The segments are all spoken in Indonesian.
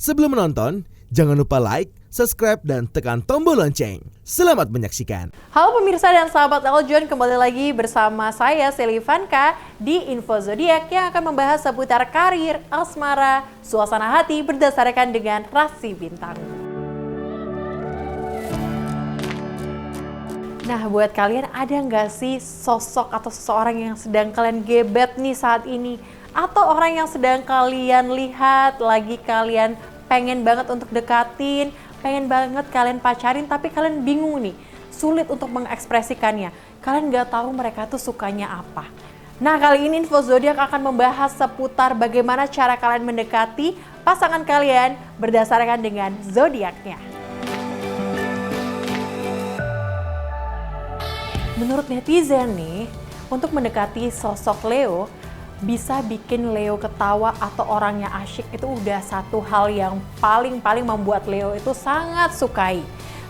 Sebelum menonton, jangan lupa like, subscribe, dan tekan tombol lonceng. Selamat menyaksikan. Halo pemirsa dan sahabat Eljon, kembali lagi bersama saya Sally Ivanka di Info Zodiak yang akan membahas seputar karir, asmara, suasana hati berdasarkan dengan rasi bintang. Nah, buat kalian ada nggak sih sosok atau seseorang yang sedang kalian gebet nih saat ini? Atau orang yang sedang kalian lihat, lagi kalian pengen banget untuk dekatin, pengen banget kalian pacarin, tapi kalian bingung nih, sulit untuk mengekspresikannya. Kalian nggak tahu mereka tuh sukanya apa. Nah, kali ini Info Zodiak akan membahas seputar bagaimana cara kalian mendekati pasangan kalian berdasarkan dengan zodiaknya. Menurut netizen nih, untuk mendekati sosok Leo, bisa bikin Leo ketawa atau orangnya asyik itu udah satu hal yang paling membuat Leo itu sangat sukai.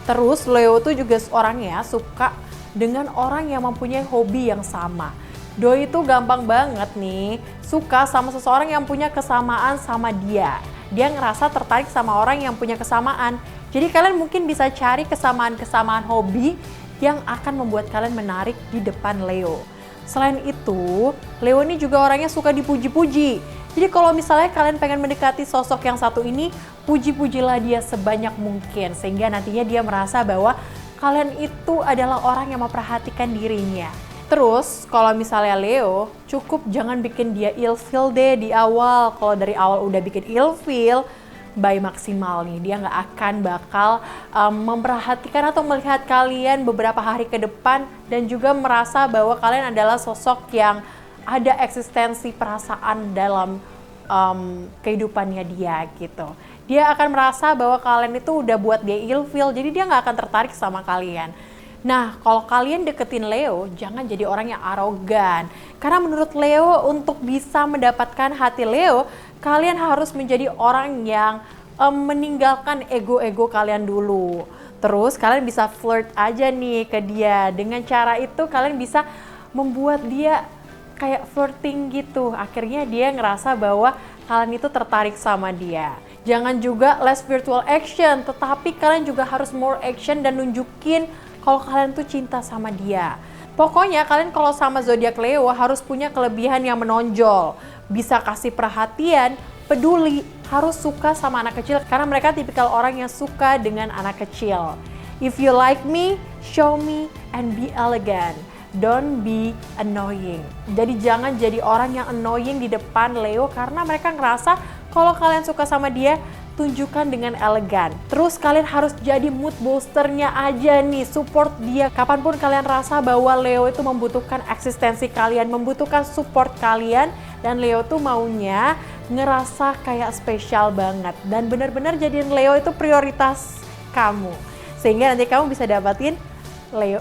Terus Leo tuh juga orangnya suka dengan orang yang mempunyai hobi yang sama. Doi itu gampang banget nih suka sama seseorang yang punya kesamaan sama dia. Dia ngerasa tertarik sama orang yang punya kesamaan. Jadi kalian mungkin bisa cari kesamaan-kesamaan hobi yang akan membuat kalian menarik di depan Leo. Selain itu, Leo ini juga orangnya suka dipuji-puji. Jadi kalau misalnya kalian pengen mendekati sosok yang satu ini, puji-pujilah dia sebanyak mungkin. Sehingga nantinya dia merasa bahwa kalian itu adalah orang yang memperhatikan dirinya. Terus, kalau misalnya Leo, cukup jangan bikin dia ilfeel deh di awal. Kalau dari awal udah bikin ilfeel, by maksimal nih, dia nggak akan bakal memperhatikan atau melihat kalian beberapa hari ke depan dan juga merasa bahwa kalian adalah sosok yang ada eksistensi perasaan dalam kehidupannya dia gitu. Dia akan merasa bahwa kalian itu udah buat dia ilfeel, jadi dia nggak akan tertarik sama kalian. Nah, kalau kalian deketin Leo, jangan jadi orang yang arogan. Karena menurut Leo, untuk bisa mendapatkan hati Leo, kalian harus menjadi orang yang meninggalkan ego-ego kalian dulu. Terus kalian bisa flirt aja nih ke dia. Dengan cara itu kalian bisa membuat dia kayak flirting gitu. Akhirnya dia ngerasa bahwa kalian itu tertarik sama dia. Jangan juga less virtual action, tetapi kalian juga harus more action dan nunjukin kalau kalian tuh cinta sama dia. Pokoknya kalian kalau sama zodiak Leo harus punya kelebihan yang menonjol. Bisa kasih perhatian, peduli, harus suka sama anak kecil karena mereka tipikal orang yang suka dengan anak kecil. If you like me, show me and be elegant. Don't be annoying. Jadi jangan jadi orang yang annoying di depan Leo karena mereka ngerasa kalau kalian suka sama dia, tunjukkan dengan elegan. Terus kalian harus jadi mood boosternya aja nih, support dia. Kapanpun kalian rasa bahwa Leo itu membutuhkan eksistensi kalian, membutuhkan support kalian, dan Leo tuh maunya ngerasa kayak spesial banget. Dan benar-benar jadiin Leo itu prioritas kamu. Sehingga nanti kamu bisa dapatin Leo.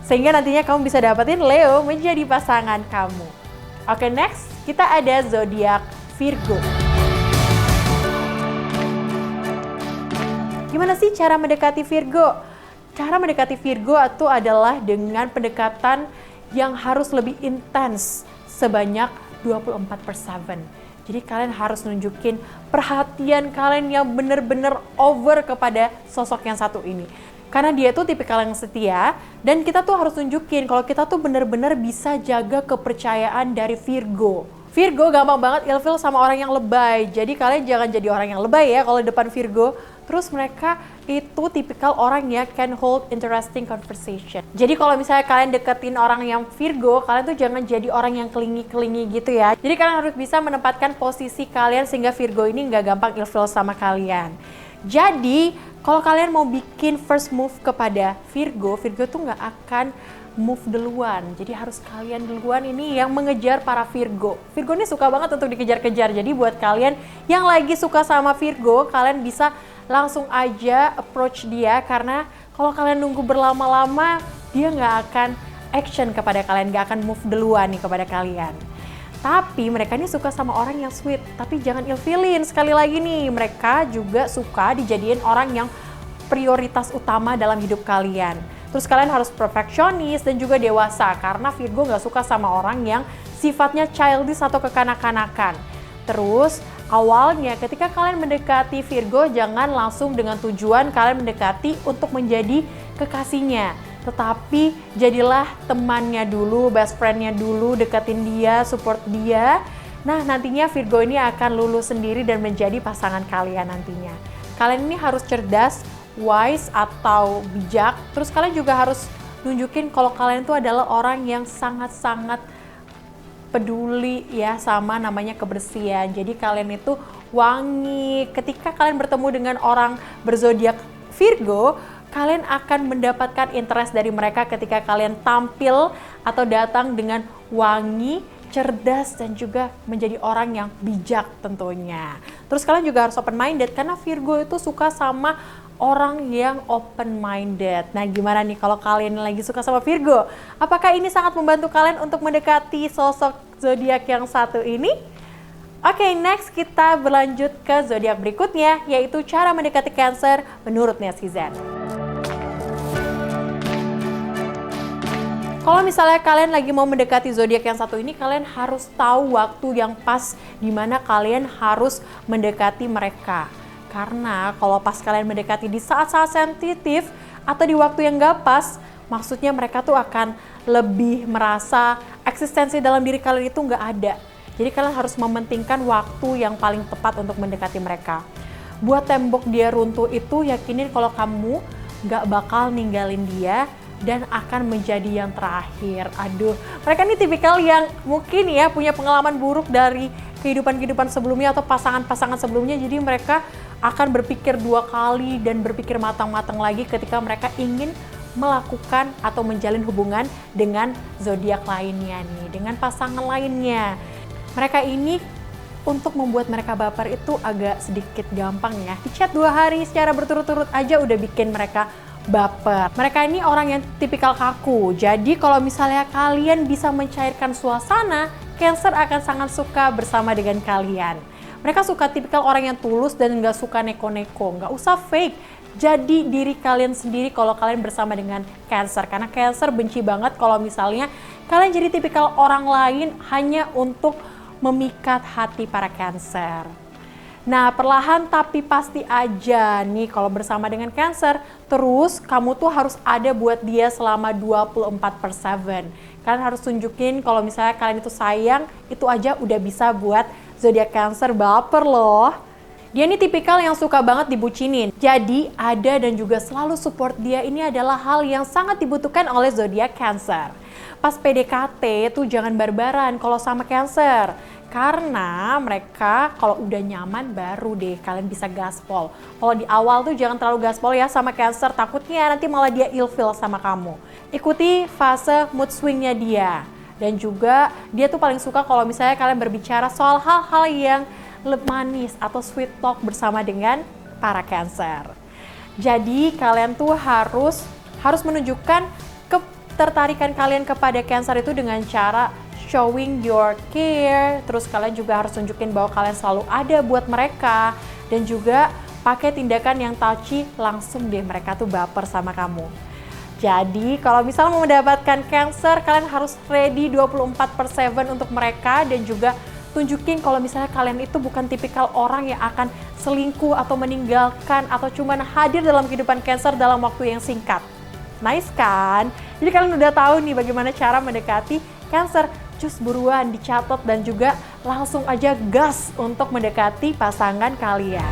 Sehingga nantinya kamu bisa dapatin Leo menjadi pasangan kamu. Oke, next kita ada zodiak Virgo. Gimana sih cara mendekati Virgo? Cara mendekati Virgo itu adalah dengan pendekatan yang harus lebih intens sebanyak 24/7. Jadi kalian harus nunjukin perhatian kalian yang benar-benar over kepada sosok yang satu ini. Karena dia tuh tipikal yang setia dan kita tuh harus nunjukin kalau kita tuh benar-benar bisa jaga kepercayaan dari Virgo. Virgo gampang banget ilfeel sama orang yang lebay. Jadi kalian jangan jadi orang yang lebay ya kalau di depan Virgo. Terus mereka itu tipikal orang yang can hold interesting conversation. Jadi kalau misalnya kalian deketin orang yang Virgo, kalian tuh jangan jadi orang yang kelingi-kelingi gitu ya. Jadi kalian harus bisa menempatkan posisi kalian sehingga Virgo ini nggak gampang ilfeel sama kalian. Jadi kalau kalian mau bikin first move kepada Virgo, Virgo tuh nggak akan move duluan. Jadi harus kalian duluan ini yang mengejar para Virgo. Virgo ini suka banget untuk dikejar-kejar. Jadi buat kalian yang lagi suka sama Virgo, kalian bisa langsung aja approach dia. Karena kalau kalian nunggu berlama-lama, dia nggak akan action kepada kalian, nggak akan move duluan nih kepada kalian. Tapi mereka ini suka sama orang yang sweet. Tapi jangan ilfeelin. Sekali lagi nih, mereka juga suka dijadiin orang yang prioritas utama dalam hidup kalian. Terus kalian harus perfeksionis dan juga dewasa karena Virgo nggak suka sama orang yang sifatnya childish atau kekanak-kanakan. Terus Awalnya ketika kalian mendekati Virgo, jangan langsung dengan tujuan kalian mendekati untuk menjadi kekasihnya. Tetapi jadilah temannya dulu, best friend-nya dulu, deketin dia, support dia. Nah, nantinya Virgo ini akan lulus sendiri dan menjadi pasangan kalian nantinya. Kalian ini harus cerdas, wise atau bijak. Terus kalian juga harus nunjukin kalau kalian itu adalah orang yang sangat-sangat peduli ya sama namanya kebersihan. Jadi kalian itu wangi. Ketika kalian bertemu dengan orang berzodiak Virgo, kalian akan mendapatkan interest dari mereka ketika kalian tampil atau datang dengan wangi, cerdas, dan juga menjadi orang yang bijak tentunya. Terus kalian juga harus open minded karena Virgo itu suka sama orang yang open minded. Nah, gimana nih kalau kalian lagi suka sama Virgo? Apakah ini sangat membantu kalian untuk mendekati sosok zodiak yang satu ini? Oke, next kita berlanjut ke zodiak berikutnya, yaitu cara mendekati Cancer menurut netizen. Kalau misalnya kalian lagi mau mendekati zodiak yang satu ini, kalian harus tahu waktu yang pas di mana kalian harus mendekati mereka. Karena kalau pas kalian mendekati di saat-saat sensitif atau di waktu yang gak pas, maksudnya mereka tuh akan lebih merasa eksistensi dalam diri kalian itu gak ada. Jadi kalian harus mementingkan waktu yang paling tepat untuk mendekati mereka. Buat tembok dia runtuh itu, yakinin kalau kamu gak bakal ninggalin dia dan akan menjadi yang terakhir. Aduh, mereka ini tipikal yang mungkin ya punya pengalaman buruk dari kehidupan-kehidupan sebelumnya atau pasangan-pasangan sebelumnya. Jadi mereka akan berpikir dua kali dan berpikir matang-matang lagi ketika mereka ingin melakukan atau menjalin hubungan dengan zodiak lainnya nih, dengan pasangan lainnya. Mereka ini untuk membuat mereka baper itu agak sedikit gampang ya. Di chat 2 hari secara berturut-turut aja udah bikin mereka baper. Mereka ini orang yang tipikal kaku. Jadi kalau misalnya kalian bisa mencairkan suasana, Cancer akan sangat suka bersama dengan kalian. Mereka suka tipikal orang yang tulus dan nggak suka neko-neko, nggak usah fake. Jadi diri kalian sendiri kalau kalian bersama dengan Cancer. Karena Cancer benci banget kalau misalnya kalian jadi tipikal orang lain hanya untuk memikat hati para Cancer. Nah, perlahan tapi pasti aja nih kalau bersama dengan Cancer, terus kamu tuh harus ada buat dia selama 24/7. Kalian harus tunjukin kalau misalnya kalian itu sayang, itu aja udah bisa buat zodiak Cancer baper loh. Dia ini tipikal yang suka banget dibucinin. Jadi ada dan juga selalu support dia ini adalah hal yang sangat dibutuhkan oleh zodiak Cancer. Pas PDKT tuh jangan barbaran kalau sama Cancer. Karena mereka kalau udah nyaman baru deh kalian bisa gaspol. Kalau di awal tuh jangan terlalu gaspol ya sama Cancer, takutnya nanti malah dia ilfeel sama kamu. Ikuti fase mood swingnya dia. Dan juga dia tuh paling suka kalau misalnya kalian berbicara soal hal-hal yang manis atau sweet talk bersama dengan para Cancer. Jadi kalian tuh harus menunjukkan ketertarikan kalian kepada Cancer itu dengan cara showing your care. Terus kalian juga harus tunjukin bahwa kalian selalu ada buat mereka. Dan juga pakai tindakan yang touchy, langsung deh mereka tuh baper sama kamu. Jadi kalau misalnya mau mendapatkan Cancer, kalian harus ready 24/7 untuk mereka. Dan juga tunjukin kalau misalnya kalian itu bukan tipikal orang yang akan selingkuh atau meninggalkan atau cuman hadir dalam kehidupan Cancer dalam waktu yang singkat. Nice kan? Jadi kalian udah tahu nih bagaimana cara mendekati Cancer. Cus buruan dicatat dan juga langsung aja gas untuk mendekati pasangan kalian.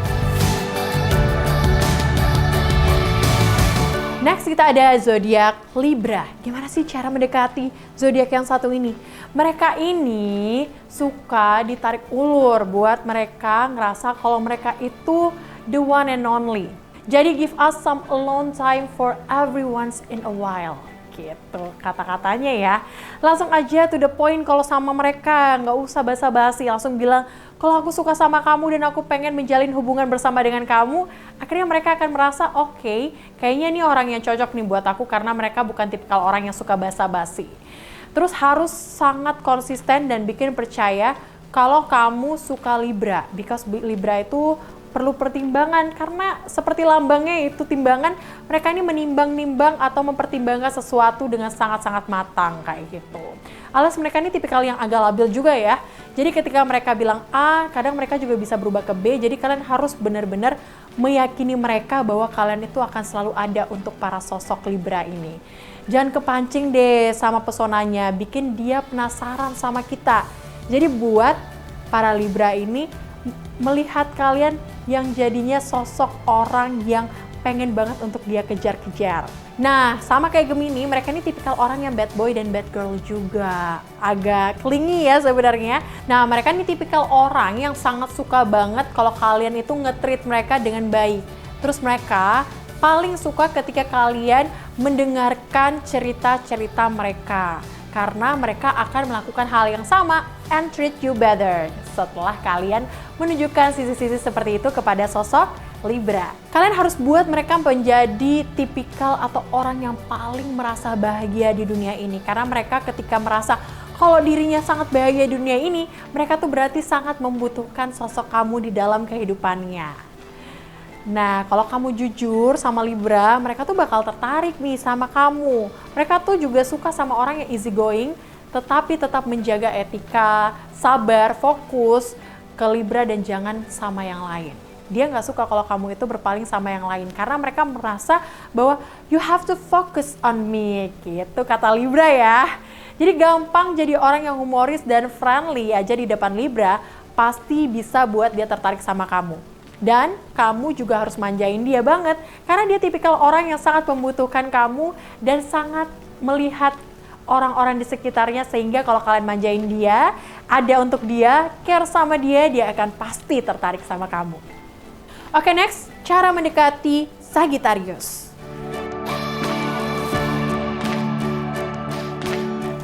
Next kita ada zodiak Libra. Gimana sih cara mendekati zodiak yang satu ini? Mereka ini suka ditarik ulur buat mereka ngerasa kalau mereka itu the one and only. Jadi give us some alone time for every once in a while. Gitu kata-katanya ya. Langsung aja to the point kalau sama mereka, nggak usah basa-basi, langsung bilang kalau aku suka sama kamu dan aku pengen menjalin hubungan bersama dengan kamu. Akhirnya mereka akan merasa oke, kayaknya ini orang yang cocok nih buat aku karena mereka bukan tipikal orang yang suka basa-basi. Terus harus sangat konsisten dan bikin percaya kalau kamu suka Libra, because Libra itu perlu pertimbangan karena seperti lambangnya itu timbangan, mereka ini menimbang-nimbang atau mempertimbangkan sesuatu dengan sangat-sangat matang kayak gitu. Alias mereka ini tipikal yang agak labil juga ya. Jadi ketika mereka bilang A, kadang mereka juga bisa berubah ke B. Jadi kalian harus benar-benar meyakini mereka bahwa kalian itu akan selalu ada untuk para sosok Libra ini. Jangan kepancing deh sama pesonanya, bikin dia penasaran sama kita. Jadi buat para Libra ini melihat kalian yang jadinya sosok orang yang pengen banget untuk dia kejar-kejar. Nah, sama kayak Gemini, mereka ini tipikal orang yang bad boy dan bad girl juga. Agak clingy ya sebenarnya. Nah, mereka ini tipikal orang yang sangat suka banget kalau kalian itu nge-treat mereka dengan baik. Terus mereka paling suka ketika kalian mendengarkan cerita-cerita mereka. Karena mereka akan melakukan hal yang sama and treat you better setelah kalian menunjukkan sisi-sisi seperti itu kepada sosok Libra. Kalian harus buat mereka menjadi tipikal atau orang yang paling merasa bahagia di dunia ini. Karena mereka ketika merasa kalau dirinya sangat bahagia di dunia ini, mereka tuh berarti sangat membutuhkan sosok kamu di dalam kehidupannya. Nah, kalau kamu jujur sama Libra, mereka tuh bakal tertarik nih sama kamu. Mereka tuh juga suka sama orang yang easy going, tetapi tetap menjaga etika, sabar, fokus ke Libra dan jangan sama yang lain. Dia nggak suka kalau kamu itu berpaling sama yang lain karena mereka merasa bahwa you have to focus on me, gitu kata Libra ya. Jadi gampang jadi orang yang humoris dan friendly aja di depan Libra, pasti bisa buat dia tertarik sama kamu. Dan kamu juga harus manjain dia banget karena dia tipikal orang yang sangat membutuhkan kamu dan sangat melihat orang-orang di sekitarnya sehingga kalau kalian manjain dia, ada untuk dia, care sama dia, dia akan pasti tertarik sama kamu. Oke, next, cara mendekati Sagittarius.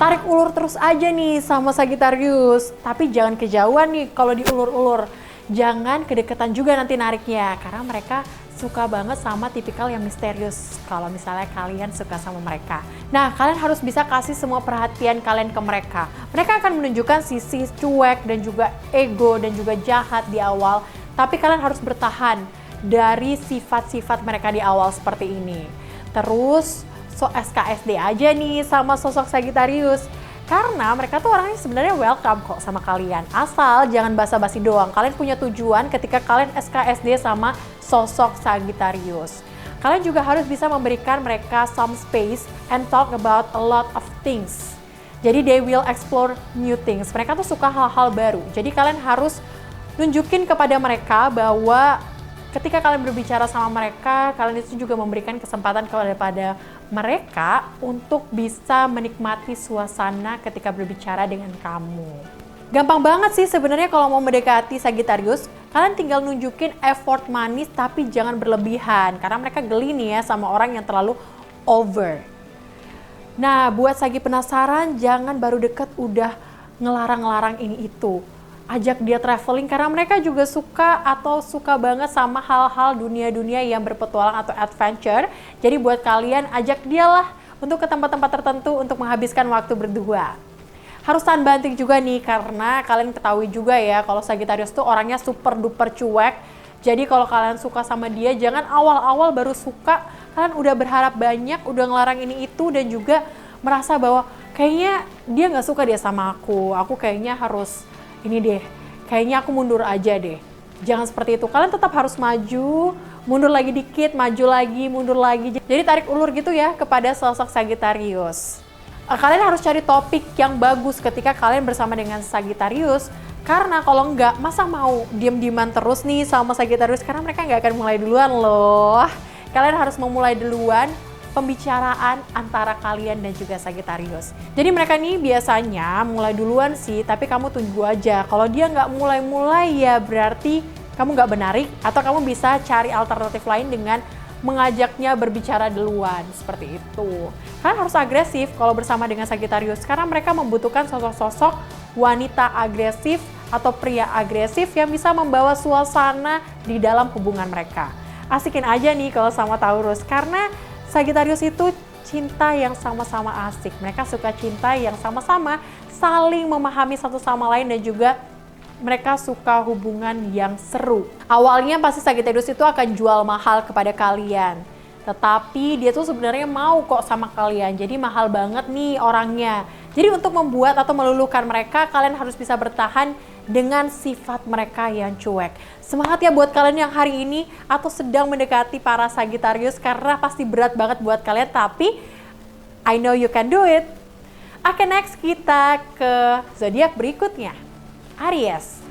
Tarik ulur terus aja nih sama Sagittarius, tapi jangan kejauhan nih kalau diulur-ulur. Jangan kedekatan juga nanti nariknya, karena mereka suka banget sama tipikal yang misterius kalau misalnya kalian suka sama mereka. Nah, kalian harus bisa kasih semua perhatian kalian ke mereka. Mereka akan menunjukkan sisi cuek dan juga ego dan juga jahat di awal, tapi kalian harus bertahan dari sifat-sifat mereka di awal seperti ini. Terus, SKSD aja nih sama sosok Sagittarius. Karena mereka tuh orangnya sebenarnya welcome kok sama kalian. Asal jangan basa-basi doang. Kalian punya tujuan ketika kalian SKSD sama sosok Sagittarius. Kalian juga harus bisa memberikan mereka some space and talk about a lot of things. Jadi they will explore new things. Mereka tuh suka hal-hal baru. Jadi kalian harus nunjukin kepada mereka bahwa ketika kalian berbicara sama mereka, kalian itu juga memberikan kesempatan kepada mereka untuk bisa menikmati suasana ketika berbicara dengan kamu. Gampang banget sih sebenarnya kalau mau mendekati Sagittarius, kalian tinggal nunjukin effort manis tapi jangan berlebihan karena mereka geli nih ya sama orang yang terlalu over. Nah, buat Sagi penasaran, jangan baru deket udah ngelarang-larang ini itu. Ajak dia traveling karena mereka juga suka atau suka banget sama hal-hal dunia-dunia yang berpetualang atau adventure. Jadi buat kalian ajak dia lah untuk ke tempat-tempat tertentu untuk menghabiskan waktu berdua. Harus tahan banting juga nih karena kalian ketahui juga ya kalau Sagittarius tuh orangnya super duper cuek. Jadi kalau kalian suka sama dia jangan awal-awal baru suka, kalian udah berharap banyak, udah ngelarang ini itu dan juga merasa bahwa kayaknya dia nggak suka dia sama aku kayaknya harus ini deh, kayaknya aku mundur aja deh. Jangan seperti itu, kalian tetap harus maju, mundur lagi dikit, maju lagi, mundur lagi. Jadi tarik ulur gitu ya kepada sosok Sagittarius. Kalian harus cari topik yang bagus ketika kalian bersama dengan Sagittarius. Karena kalau enggak, masa mau diem-dieman terus nih sama Sagittarius? Karena mereka nggak akan mulai duluan loh. Kalian harus memulai duluan pembicaraan antara kalian dan juga Sagittarius. Jadi mereka nih biasanya mulai duluan sih, tapi kamu tunggu aja. Kalau dia nggak mulai-mulai ya berarti kamu nggak menarik atau kamu bisa cari alternatif lain dengan mengajaknya berbicara duluan, seperti itu. Kalian harus agresif kalau bersama dengan Sagittarius karena mereka membutuhkan sosok-sosok wanita agresif atau pria agresif yang bisa membawa suasana di dalam hubungan mereka. Asikin aja nih kalau sama Taurus karena Sagittarius itu cinta yang sama-sama asik. Mereka suka cinta yang sama-sama saling memahami satu sama lain dan juga mereka suka hubungan yang seru. Awalnya pasti Sagittarius itu akan jual mahal kepada kalian. Tetapi dia tuh sebenarnya mau kok sama kalian. Jadi mahal banget nih orangnya. Jadi untuk membuat atau meluluhkan mereka, kalian harus bisa bertahan dengan sifat mereka yang cuek. Semangat ya buat kalian yang hari ini atau sedang mendekati para Sagittarius, karena pasti berat banget buat kalian, tapi I know you can do it. Oke, next kita ke zodiak berikutnya. Aries.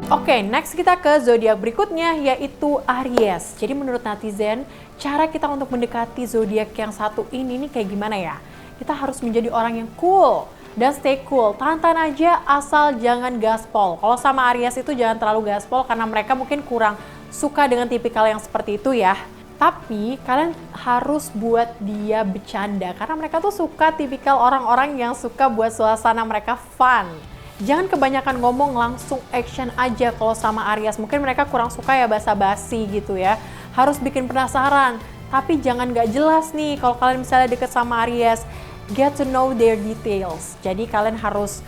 Oke, next kita ke zodiak berikutnya yaitu Aries. Jadi menurut netizen, cara kita untuk mendekati zodiak yang satu ini nih kayak gimana ya? Kita harus menjadi orang yang cool dan stay cool. Tahan-tahan aja asal jangan gaspol. Kalau sama Aries itu jangan terlalu gaspol karena mereka mungkin kurang suka dengan tipikal yang seperti itu ya. Tapi kalian harus buat dia bercanda karena mereka tuh suka tipikal orang-orang yang suka buat suasana mereka fun. Jangan kebanyakan ngomong, langsung action aja kalau sama Aries. Mungkin mereka kurang suka ya basa-basi gitu ya. Harus bikin penasaran, tapi jangan gak jelas nih kalau kalian misalnya deket sama Aries. Get to know their details. Jadi kalian harus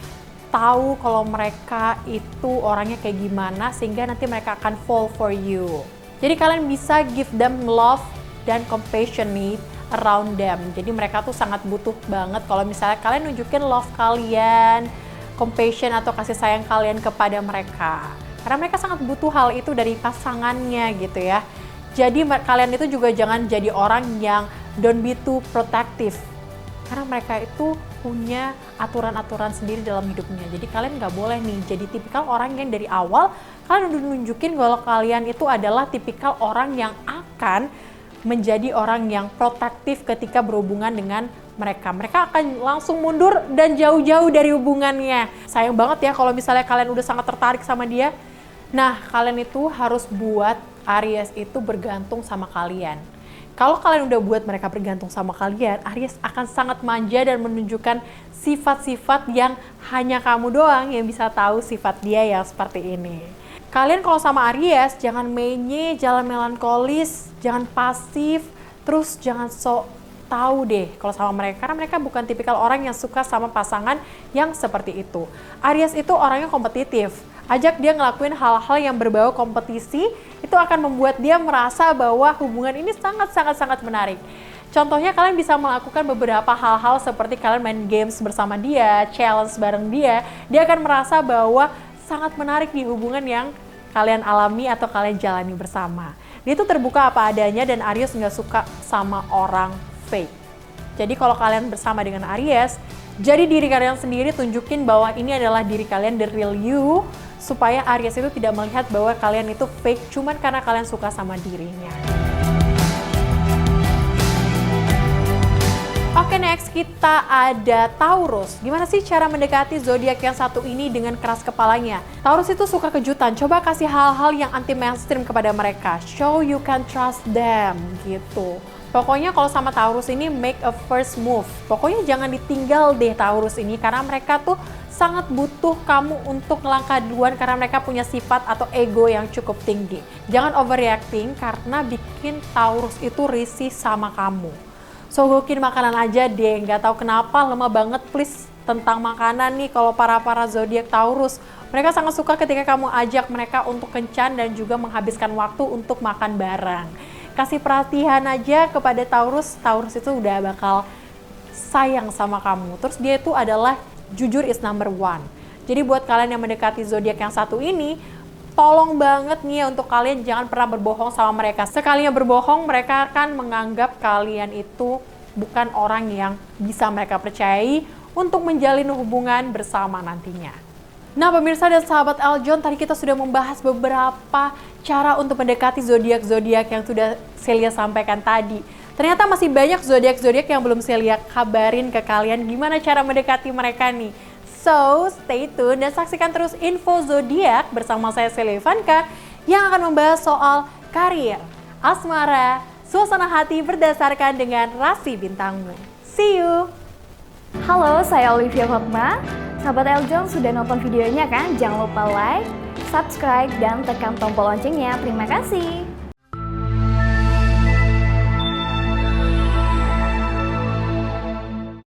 tahu kalau mereka itu orangnya kayak gimana sehingga nanti mereka akan fall for you. Jadi kalian bisa give them love dan compassionate around them. Jadi mereka tuh sangat butuh banget kalau misalnya kalian nunjukin love kalian, compassion atau kasih sayang kalian kepada mereka. Karena mereka sangat butuh hal itu dari pasangannya gitu ya. Jadi kalian itu juga jangan jadi orang yang don't be too protective. Karena mereka itu punya aturan-aturan sendiri dalam hidupnya. Jadi kalian nggak boleh nih jadi tipikal orang yang dari awal kalian udah nunjukin kalau kalian itu adalah tipikal orang yang akan menjadi orang yang protektif ketika berhubungan dengan mereka. Mereka akan langsung mundur dan jauh-jauh dari hubungannya. Sayang banget ya kalau misalnya kalian udah sangat tertarik sama dia. Nah, kalian itu harus buat Aries itu bergantung sama kalian. Kalau kalian udah buat mereka bergantung sama kalian, Aries akan sangat manja dan menunjukkan sifat-sifat yang hanya kamu doang yang bisa tahu sifat dia yang seperti ini. Kalian kalau sama Aries, jangan menye, jangan melankolis, jangan pasif, terus jangan sok tahu deh kalau sama mereka. Karena mereka bukan tipikal orang yang suka sama pasangan yang seperti itu. Aries itu orangnya kompetitif. Ajak dia ngelakuin hal-hal yang berbau kompetisi, itu akan membuat dia merasa bahwa hubungan ini sangat-sangat menarik. Contohnya kalian bisa melakukan beberapa hal-hal seperti kalian main games bersama dia, challenge bareng dia akan merasa bahwa sangat menarik di hubungan yang kalian alami atau kalian jalani bersama. Dia tuh terbuka apa adanya dan Aries nggak suka sama orang fake. Jadi kalau kalian bersama dengan Aries, jadi diri kalian sendiri, tunjukin bahwa ini adalah diri kalian, the real you, supaya Aries itu tidak melihat bahwa kalian itu fake cuman karena kalian suka sama dirinya. Oke, next kita ada Taurus. Gimana sih cara mendekati zodiak yang satu ini dengan keras kepalanya? Taurus itu suka kejutan. Coba kasih hal-hal yang anti mainstream kepada mereka. Show you can trust them gitu. Pokoknya kalau sama Taurus ini make a first move. Pokoknya jangan ditinggal deh Taurus ini karena mereka tuh sangat butuh kamu untuk melangkah duluan karena mereka punya sifat atau ego yang cukup tinggi. Jangan overreacting karena bikin Taurus itu risih sama kamu. Sogokin makanan aja deh, nggak tahu kenapa lemah banget please tentang makanan nih kalau para zodiak Taurus. Mereka sangat suka ketika kamu ajak mereka untuk kencan dan juga menghabiskan waktu untuk makan bareng. Kasih perhatian aja kepada Taurus, Taurus itu udah bakal sayang sama kamu. Terus dia itu adalah jujur is number one. Jadi buat kalian yang mendekati zodiak yang satu ini, tolong banget nih untuk kalian jangan pernah berbohong sama mereka. Sekalinya berbohong, mereka akan menganggap kalian itu bukan orang yang bisa mereka percayai untuk menjalin hubungan bersama nantinya. Nah pemirsa dan sahabat Eljon, tadi kita sudah membahas beberapa cara untuk mendekati zodiak-zodiak yang sudah Celia sampaikan tadi. Ternyata masih banyak zodiak-zodiak yang belum Celia kabarin ke kalian gimana cara mendekati mereka nih. So, stay tune dan saksikan terus info zodiak bersama saya Celia Ivanka yang akan membahas soal karir, asmara, suasana hati berdasarkan dengan rasi bintangmu. See you! Halo, saya Olivia Hotma. Sahabat Eljon sudah nonton videonya kan? Jangan lupa like, subscribe, dan tekan tombol loncengnya. Terima kasih!